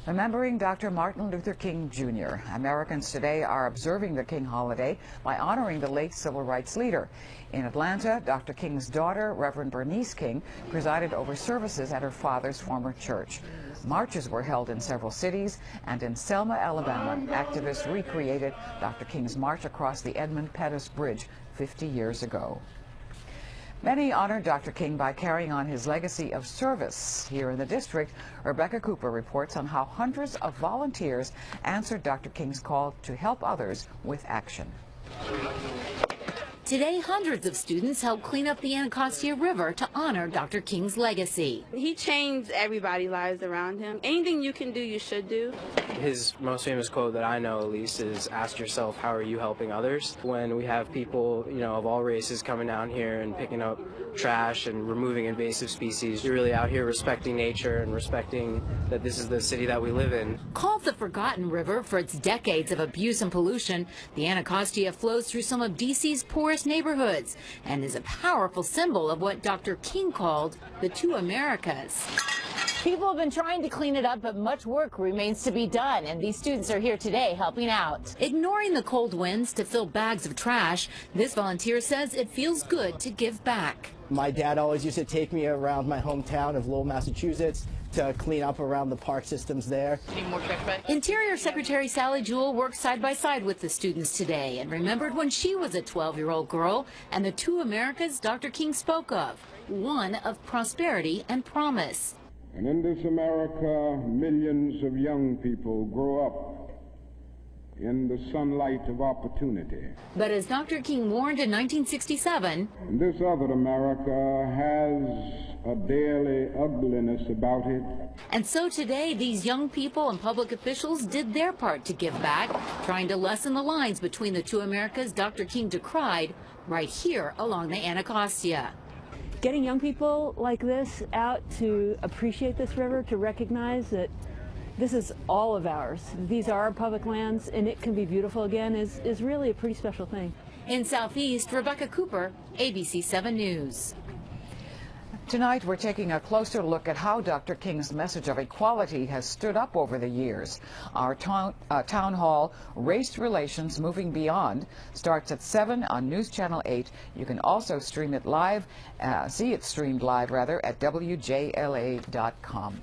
Remembering Dr. Martin Luther King, Jr., Americans today are observing the King holiday by honoring the late civil rights leader. In Atlanta, Dr. King's daughter, Reverend Bernice King, presided over services at her father's former church. Marches were held in several cities, and in Selma, Alabama, activists recreated Dr. King's march across the Edmund Pettus Bridge 50 years ago. Many honored Dr. King by carrying on his legacy of service. Here in the district, Rebecca Cooper reports on how hundreds of volunteers answered Dr. King's call to help others with action. Today, hundreds of students helped clean up the Anacostia River to honor Dr. King's legacy. He changed everybody's lives around him. Anything you can do, you should do. His most famous quote that I know, at least, is ask yourself, how are you helping others? When we have people, of all races coming down here and picking up trash and removing invasive species, you're really out here respecting nature and respecting that this is the city that we live in. Called the Forgotten River for its decades of abuse and pollution, the Anacostia flows through some of D.C.'s poorest neighborhoods and is a powerful symbol of what Dr. King called the two Americas. People have been trying to clean it up, but much work remains to be done, and these students are here today helping out. Ignoring the cold winds to fill bags of trash, this volunteer says it feels good to give back. My dad always used to take me around my hometown of Lowell, Massachusetts, to clean up around the park systems there. Interior Secretary Sally Jewell worked side by side with the students today and remembered when she was a 12-year-old girl and the two Americas Dr. King spoke of, one of prosperity and promise. And in this America, millions of young people grow up in the sunlight of opportunity. But as Dr. King warned in 1967, and this other America has a daily ugliness about it. And so today, these young people and public officials did their part to give back, trying to lessen the lines between the two Americas Dr. King decried right here along the Anacostia. Getting young people like this out to appreciate this river, to recognize that this is all of ours. These are our public lands, and it can be beautiful again is really a pretty special thing. In Southeast, Rebecca Cooper, ABC 7 News. Tonight, we're taking a closer look at how Dr. King's message of equality has stood up over the years. Our town hall, Race Relations Moving Beyond, starts at 7 on News Channel 8. You can also stream it live, see it streamed live, rather, at WJLA.com.